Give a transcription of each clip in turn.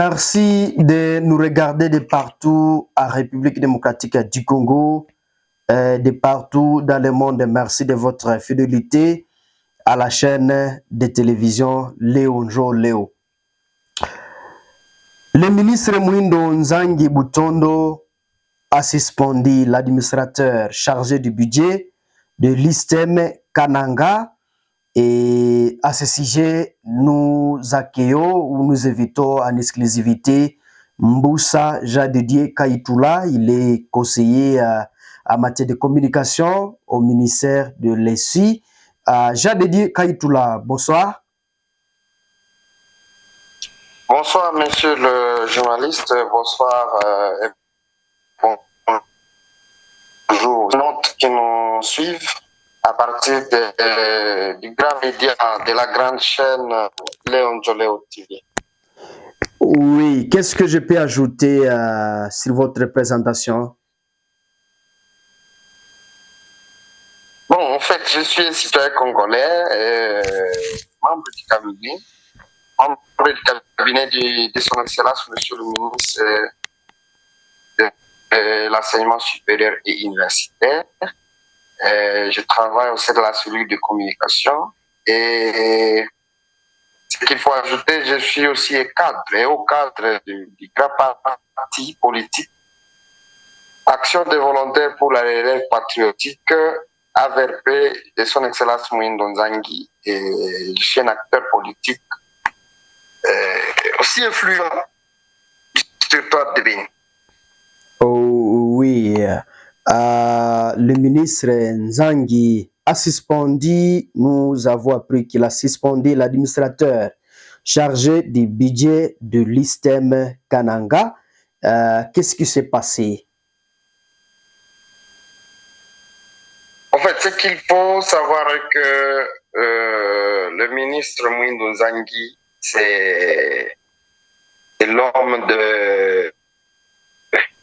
Merci de nous regarder de partout en République démocratique du Congo, de partout dans le monde. Merci de votre fidélité à la chaîne de télévision Léonjo Léo. Le ministre Mwindo Nzangi Butondo a suspendu l'administrateur chargé du budget de l'ISTEM Kananga. Et à ce sujet, nous accueillons ou nous invitons en exclusivité Mboussa Jadedier Kaitoula. Il est conseiller en matière de communication au ministère de l'ESI. Jadedier Kaitoula, bonsoir. Bonsoir, monsieur le journaliste. Bonsoir et bonjour aux notes qui nous suivent à partir du grand média de la grande chaîne Léonjo Léo TV. Oui, qu'est-ce que je peux ajouter sur votre présentation? Bon, en fait, je suis un citoyen congolais, membre du cabinet de son Excellence, monsieur le ministre de l'enseignement supérieur et universitaire. Je travaille au sein de la cellule de communication et ce qu'il faut ajouter, je suis aussi cadre et au cadre du grand parti politique Action des volontaires pour la relève patriotique AVRP de son Excellence Mwindo Nzangi, et je suis un acteur politique aussi influent du territoire de Bénin. Oh, oui, le ministre Nzangi a suspendu, nous avons appris qu'il a suspendu l'administrateur chargé du budget de l'ISTEM Kananga. Qu'est-ce qui s'est passé? En fait, ce qu'il faut savoir est que le ministre Mwindo Nzangi, c'est l'homme de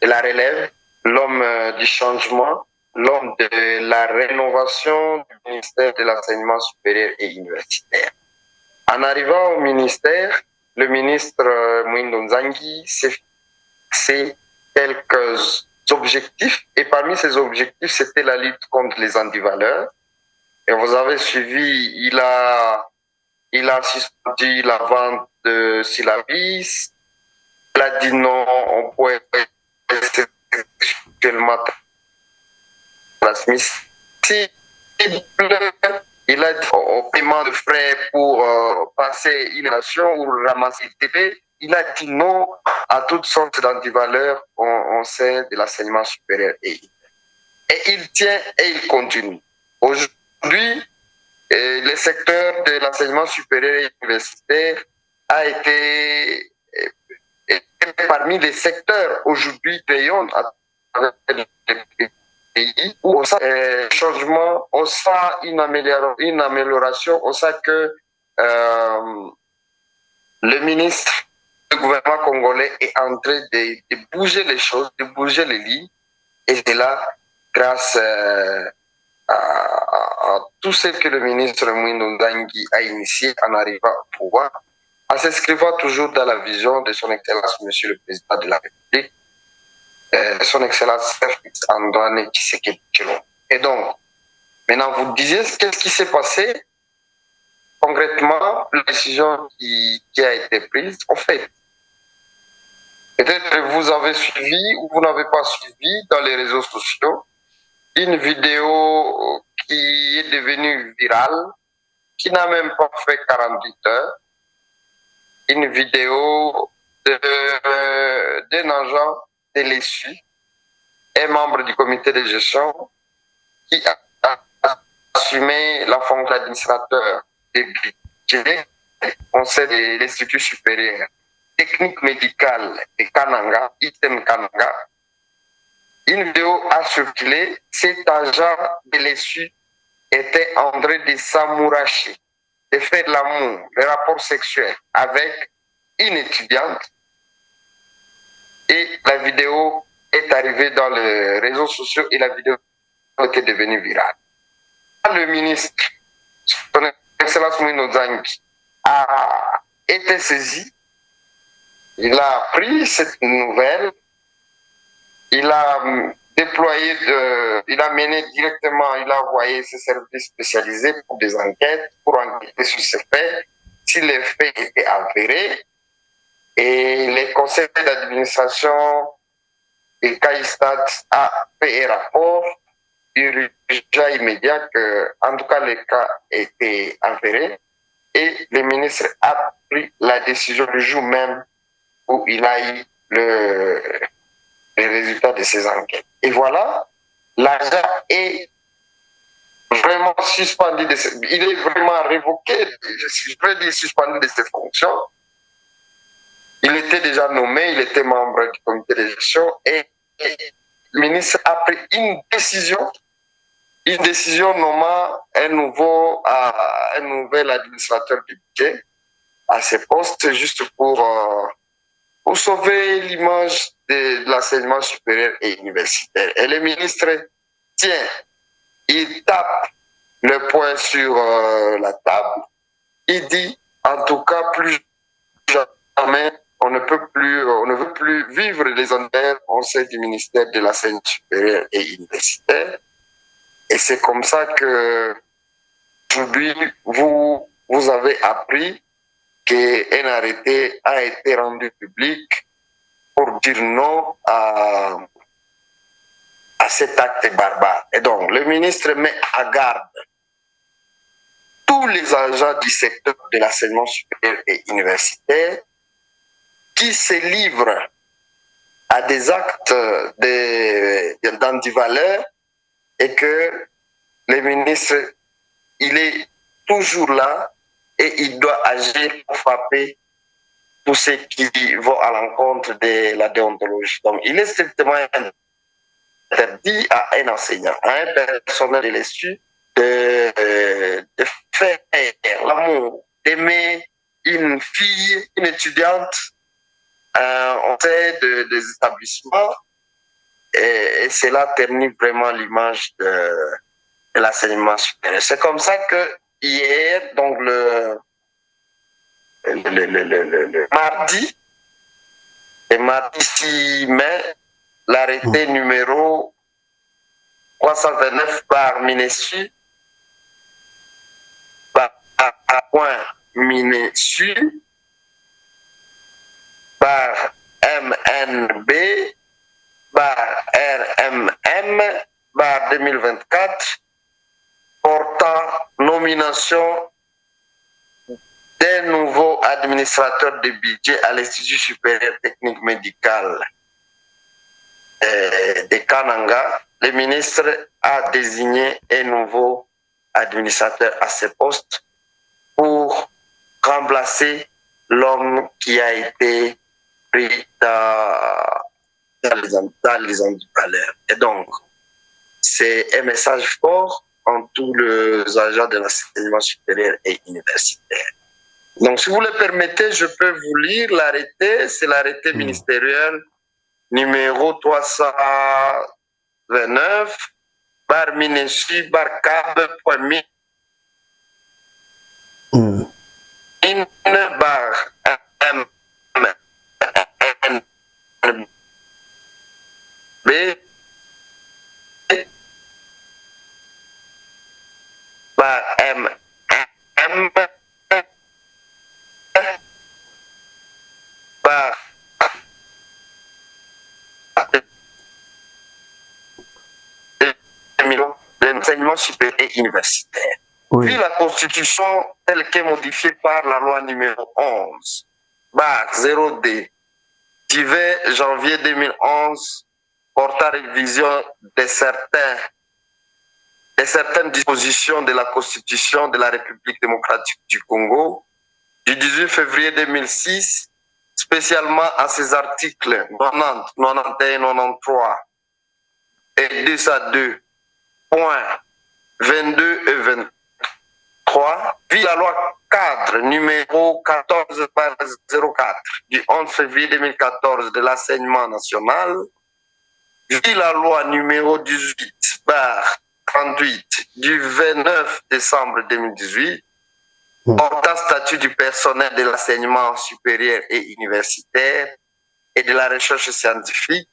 la relève, l'homme du changement, l'homme de la rénovation du ministère de l'enseignement supérieur et universitaire. En arrivant au ministère, le ministre Mwindo Nzangi s'est fixé quelques objectifs, et parmi ces objectifs, c'était la lutte contre les antivaleurs. Et vous avez suivi, il a suspendu la vente de syllabis, il a dit non, on pouvait sexuellement transmissible. Il a dit au paiement de frais pour passer une nation ou ramasser TP. Il a dit non à toutes sortes d'antivaleurs au sein de l'enseignement supérieur. Et il tient et il continue. Aujourd'hui, le secteur de l'enseignement supérieur et universitaire a été parmi les secteurs aujourd'hui payants à travers les pays où on sent un changement, on sent une amélioration, on sent que le ministre du gouvernement congolais est en train de bouger les choses, de bouger les lignes, et c'est là grâce à tout ce que le ministre Mwindo Nzangi a initié en arrivant au pouvoir, en s'inscrivant toujours dans la vision de son Excellence, Monsieur le Président de la République, son Excellence Antoine Tshisekedi Tshilombo. Et donc, maintenant vous disiez qu'est-ce qui s'est passé concrètement, la décision qui a été prise. En fait, peut-être que vous avez suivi ou vous n'avez pas suivi dans les réseaux sociaux une vidéo qui est devenue virale, qui n'a même pas fait 48 heures, une vidéo d'un agent de l'ESU, un membre du comité de gestion, qui a assumé la fonction d'administrateur des budgets au sein de l'Institut supérieur technique médicale de Kananga, ITEM Kananga. Une vidéo a circulé, cet agent de l'ESU était en train de s'amouracher, de faire de l'amour, le rapport sexuel avec une étudiante, et la vidéo est arrivée dans les réseaux sociaux et la vidéo était devenue virale. Le ministre, son Excellence Mwindo Nzangi, a été saisi il a appris cette nouvelle, il a déployé, il a mené directement, il a envoyé ses services spécialisés pour des enquêtes, pour enquêter sur ces faits, si les faits étaient avérés. Et les conseils d'administration de CAISTAT a fait un rapport déjà immédiat que, en tout cas, les cas étaient avérés. Et le ministre a pris la décision le jour même où il a eu les résultats de ces enquêtes. Et voilà, l'agent est vraiment suspendu, il est vraiment révoqué, je peux dire suspendu de ses fonctions. Il était déjà nommé, il était membre du comité de gestion et le ministre a pris une décision nommant un nouvel administrateur du budget à ce poste juste pour sauver l'image de l'enseignement supérieur et universitaire. Et le ministre, tiens, il tape le poing sur la table, il dit, en tout cas, plus jamais, on ne veut plus vivre les honneurs au sein du ministère de l'enseignement supérieur et universitaire. Et c'est comme ça que aujourd'hui, vous avez appris qu'un arrêté a été rendu public pour dire non à cet acte barbare. Et donc, le ministre met à garde tous les agents du secteur de l'enseignement supérieur et universitaire qui se livrent à des actes d'antivaleur et que le ministre, il est toujours là et il doit agir pour frapper tous ceux qui vont à l'encontre de la déontologie. Donc, il est strictement interdit à un enseignant, à un personnel de l'ESU de faire l'amour, d'aimer une fille, une étudiante au sein des établissements et cela ternit vraiment l'image de l'enseignement supérieur. C'est comme ça que hier, donc le mardi 6 mai, l'arrêté numéro 329 par Minesu, par Minesu, par MNB, par RMM, par 2024, portant nomination d'un nouveau administrateur de budget à l'Institut supérieur technique médical de Kananga. Le ministre a désigné un nouveau administrateur à ce poste pour remplacer l'homme qui a été pris dans les antivaleurs. Et donc, c'est un message fort en tous les agents de l'enseignement supérieur et universitaire. Donc, si vous le permettez, je peux vous lire l'arrêté. C'est l'arrêté ministériel numéro 329 par Minesu Barcab Poimi bar B par M par l'enseignement supérieur et universitaire. Oui. Puis la Constitution telle qu'est modifiée par la loi numéro 11, bar 0D, du 20 janvier 2011, portant révision de certaines dispositions de la Constitution de la République démocratique du Congo, du 18 février 2006, spécialement à ses articles 90, 91, 93 et 202, points 22 et 23, puis la loi cadre numéro 14 par 04 du 11 février 2014 de l'enseignement national, puis la loi numéro 18 par 38 du 29 décembre 2018 portant statut du personnel de l'enseignement supérieur et universitaire et de la recherche scientifique,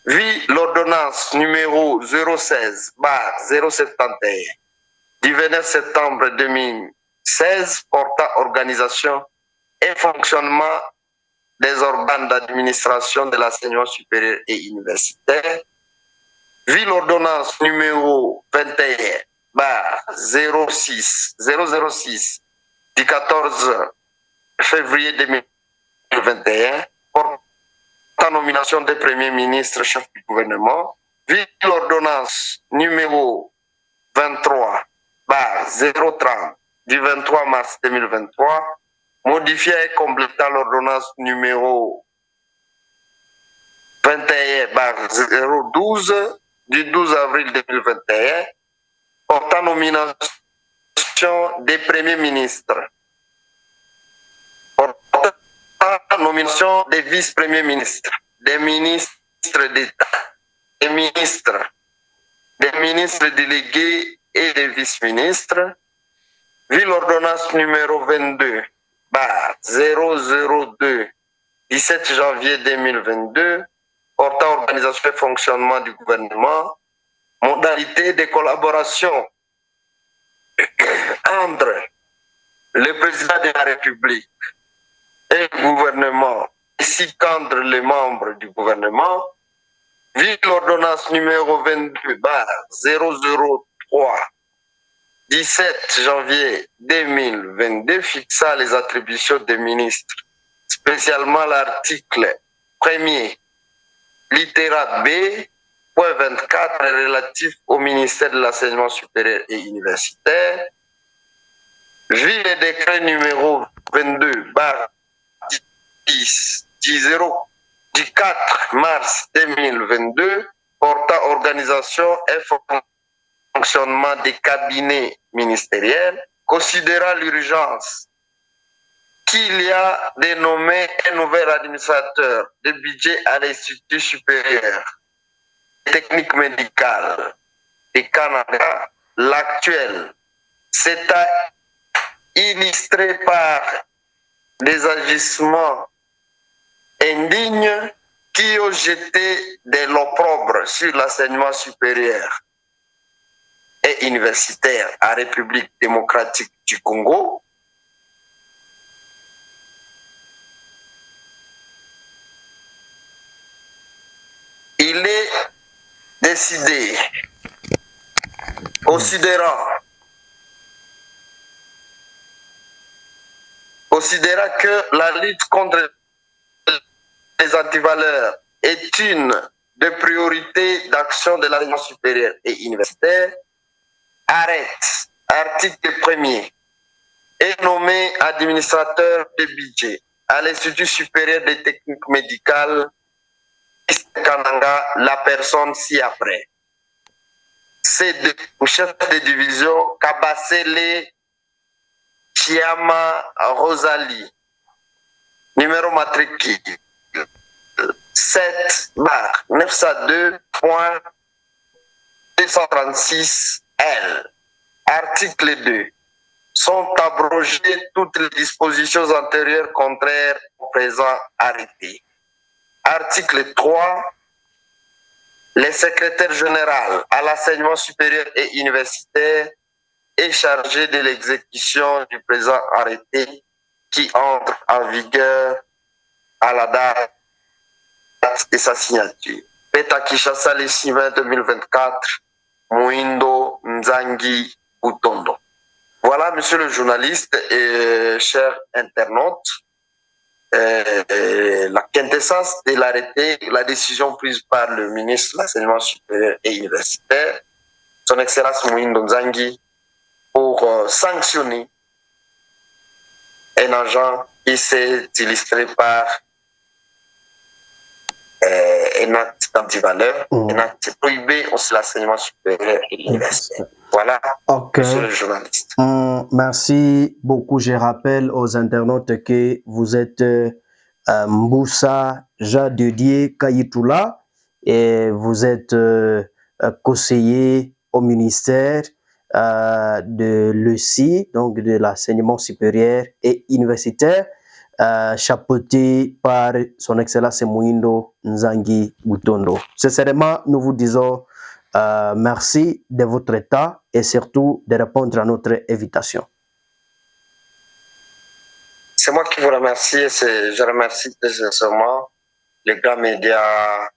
vit l'ordonnance numéro 016-071 du 29 septembre 2016 portant organisation et fonctionnement des organes d'administration de l'enseignement supérieur et universitaire, vit l'ordonnance numéro 21-006 du 14 février 2021 portant nomination des premiers ministres chefs du gouvernement, vit l'ordonnance numéro 23-030 du 23 mars 2023 modifiant et complétant l'ordonnance numéro 21-012 du 12 avril 2021 portant nomination des premiers ministres, portant nomination des vice-premiers ministres, des ministres d'État, des ministres délégués et des vice-ministres, vu l'ordonnance numéro 22-002 17 janvier 2022 portant organisation et fonctionnement du gouvernement, modalité de collaboration entre le président de la République et le gouvernement, ainsi qu'entre les membres du gouvernement, vu l'ordonnance numéro 22-003 17 janvier 2022 fixant les attributions des ministres, spécialement l'article 1er, littéra B, point 24 relatif au ministère de l'enseignement supérieur et universitaire, vu le décret numéro 22-10 du 4 mars 2022 portant organisation et fonctionnement des cabinets ministériels, considérant l'urgence qu'il y a de nommer un nouvel administrateur de budget à l'Institut supérieur de technique médicale du Canada, l'actuel s'est illustré par des agissements indignes qui ont jeté de l'opprobre sur l'enseignement supérieur et universitaire en République démocratique du Congo. Il est décidé, considérant que la lutte contre les antivaleurs est une des priorités d'action de l'enseignement supérieur et universitaire, arrête, article 1er, est nommé administrateur de budget à l'Institut supérieur des techniques médicales Kananga, la personne ci-après. C'est le chef de division Kabasele Chiama Rosalie, numéro matricule 7-902.236L. Article 2. Sont abrogées toutes les dispositions antérieures contraires au présent arrêté. Article 3. Le secrétaire général à l'enseignement supérieur et universitaire est chargé de l'exécution du présent arrêté qui entre en vigueur à la date de sa signature. Peta Kinshasa, le 6 20 2024, Mwindo Nzangi Butondo. Voilà, monsieur le journaliste et chers internautes, la quintessence de l'arrêté, la décision prise par le ministre de l'enseignement supérieur et universitaire, son Excellence Mwindo Nzangi, pour sanctionner un agent qui s'est illustré par un acte d'antivaleur, un acte prohibé au l'enseignement supérieur et universitaire. Voilà, monsieur le journaliste. Merci beaucoup. Je rappelle aux internautes que vous êtes Mboussa Jadedier Kayitoula et vous êtes conseiller au ministère de l'ESI, donc de l'enseignement supérieur et universitaire, chapeauté par son Excellence Moindo Nzangi Butondo. Sincèrement, nous vous disons merci de votre temps et surtout de répondre à notre invitation. C'est moi qui vous remercie et je remercie très sincèrement les grands médias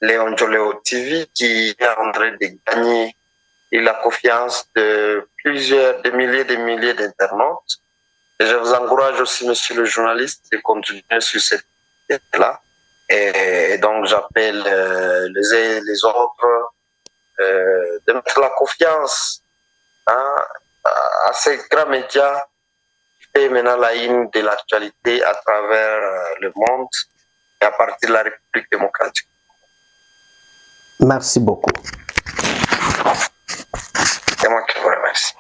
Léon Joléo TV qui est en train de gagner la confiance de des milliers d'internautes. Et je vous encourage aussi, monsieur le journaliste, de continuer sur cette quête-là. Et donc, j'appelle les autres de mettre la confiance à ces grands médias qui fait maintenant la une de l'actualité à travers le monde et à partir de la République démocratique. Merci beaucoup. C'est moi qui vous remercie.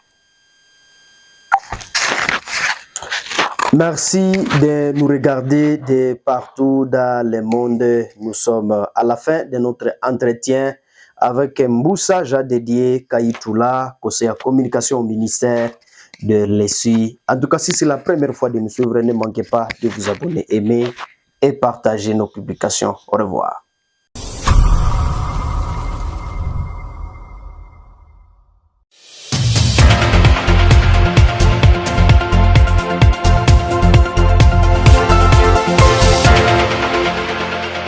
Merci de nous regarder de partout dans le monde. Nous sommes à la fin de notre entretien avec Mboussa Jadédié Kaïtoula, conseiller en communication au ministère de l'ESI. En tout cas, si c'est la première fois de nous suivre, ne manquez pas de vous abonner, aimer et partager nos publications. Au revoir.